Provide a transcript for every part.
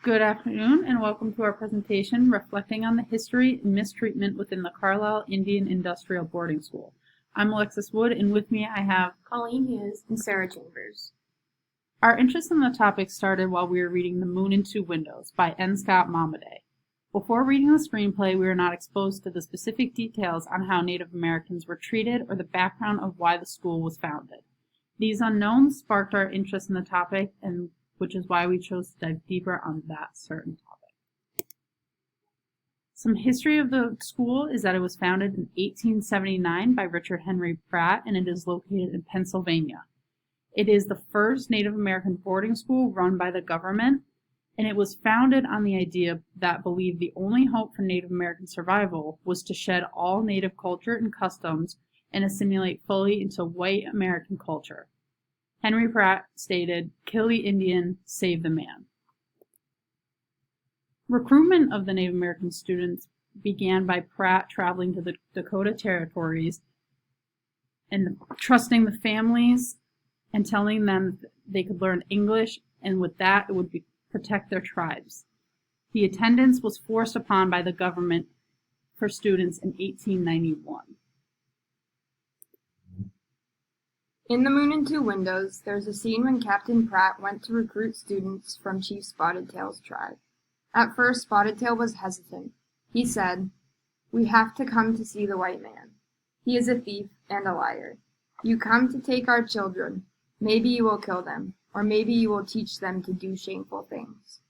Good afternoon and welcome to our presentation reflecting on the history and mistreatment within the Carlisle Indian Industrial Boarding School. I'm Alexis Wood and with me I have Colleen Hughes and Sarah Chambers. Our interest in the topic started while we were reading The Moon in Two Windows by N. Scott Momaday. Before reading the screenplay, we were not exposed to the specific details on how Native Americans were treated or the background of why the school was founded. These unknowns sparked our interest in the topic, and which is why we chose to dive deeper on that certain topic. Some history of the school is that it was founded in 1879 by Richard Henry Pratt, and it is located in Pennsylvania. It is the first Native American boarding school run by the government, and it was founded on the idea that believed the only hope for Native American survival was to shed all Native culture and customs and assimilate fully into white American culture. Henry Pratt stated, "Kill the Indian, save the man." Recruitment of the Native American students began by Pratt traveling to the Dakota territories and trusting the families and telling them they could learn English, and with that it would protect their tribes. The attendance was forced upon by the government for students in 1891. In The Moon in Two Windows, there's a scene when Captain Pratt went to recruit students from Chief Spotted Tail's tribe. At first, Spotted Tail was hesitant. He said, "We have to come to see the white man. He is a thief and a liar. You come to take our children. Maybe you will kill them, or maybe you will teach them to do shameful things."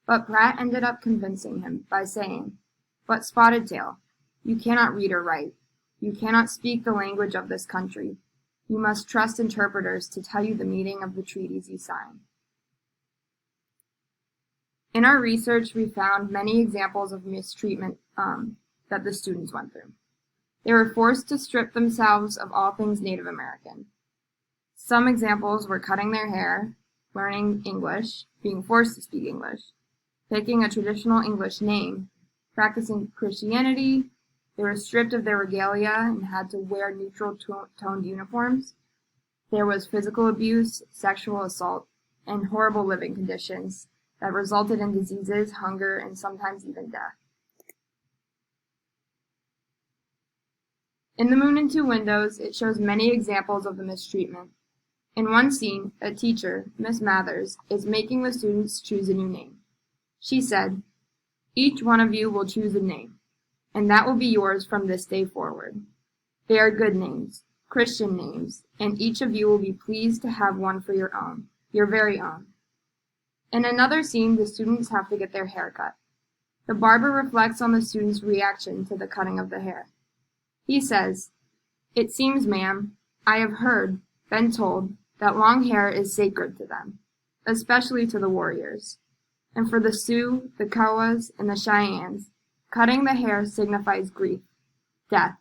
But Pratt ended up convincing him by saying, "But Spotted Tail, you cannot read or write. You cannot speak the language of this country. You must trust interpreters to tell you the meaning of the treaties you sign." In our research, we found many examples of mistreatment that the students went through. They were forced to strip themselves of all things Native American. Some examples were cutting their hair, learning English, being forced to speak English, picking a traditional English name, practicing Christianity. They were stripped of their regalia and had to wear neutral-toned uniforms. There was physical abuse, sexual assault, and horrible living conditions that resulted in diseases, hunger, and sometimes even death. In The Moon in Two Windows, it shows many examples of the mistreatment. In one scene, a teacher, Miss Mathers, is making the students choose a new name. She said, "Each one of you will choose a name, and that will be yours from this day forward. They are good names, Christian names, and each of you will be pleased to have one for your own, your very own." In another scene, the students have to get their hair cut. The barber reflects on the students' reaction to the cutting of the hair. He says, "It seems, ma'am, I have been told, that long hair is sacred to them, especially to the warriors. And for the Sioux, the Kiowas, and the Cheyennes, cutting the hair signifies grief, death.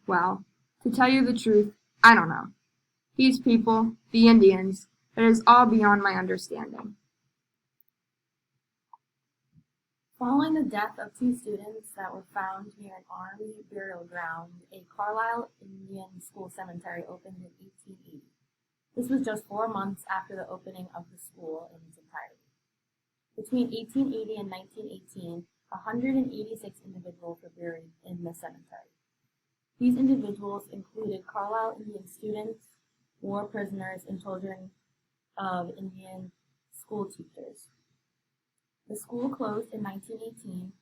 Well, to tell you the truth, I don't know. These people, the Indians, it is all beyond my understanding." Following the death of two students that were found near an army burial ground, a Carlisle Indian school cemetery opened in 1880. This was just 4 months after the opening of the school in its entirety. Between 1880 and 1918, 186 individuals were buried in the cemetery. These individuals included Carlisle Indian students, war prisoners, and children of Indian school teachers. The school closed in 1918,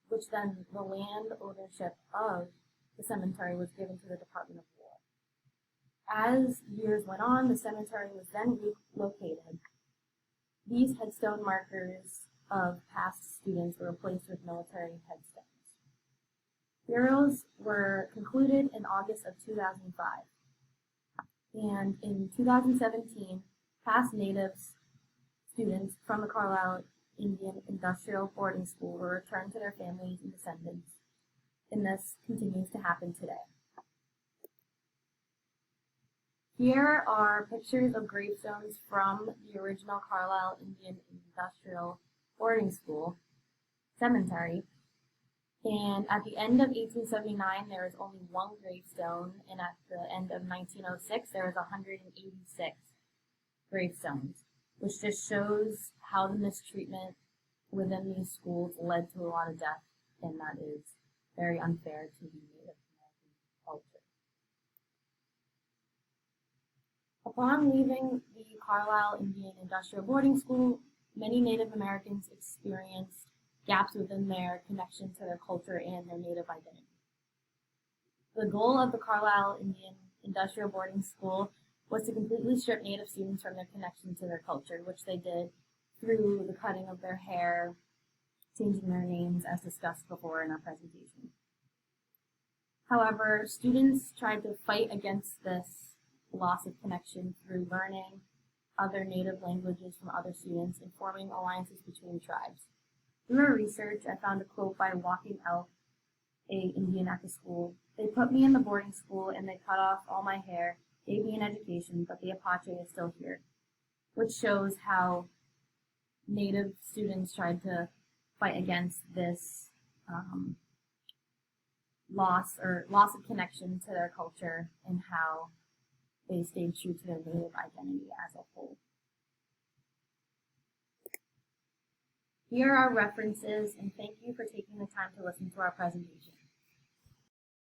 which then the land ownership of the cemetery was given to the Department of War. As years went on, the cemetery was then relocated. These headstone markers of past students were replaced with military headstones. Burials were concluded in August of 2005. And in 2017, past Natives students from the Carlisle Indian Industrial Boarding School were returned to their families and descendants, and this continues to happen today. Here are pictures of gravestones from the original Carlisle Indian Industrial Boarding School cemetery. And at the end of 1879, there was only one gravestone, and at the end of 1906, there was 186 gravestones, which just shows how the mistreatment within these schools led to a lot of death, and that is very unfair to the Native American culture. Upon leaving the Carlisle Indian Industrial Boarding School, many Native Americans experienced gaps within their connection to their culture and their Native identity. The goal of the Carlisle Indian Industrial Boarding School was to completely strip Native students from their connection to their culture, which they did through the cutting of their hair, changing their names, as discussed before in our presentation. However, students tried to fight against this loss of connection through learning other Native languages from other students and forming alliances between tribes. Through our research, I found a quote by Walking Elk, a Indian at the school. "They put me in the boarding school and they cut off all my hair, gave me an education, but the Apache is still here," which shows how Native students tried to fight against this loss of connection to their culture and how they stayed true to their Native identity as a whole. Here are our references, and thank you for taking the time to listen to our presentation.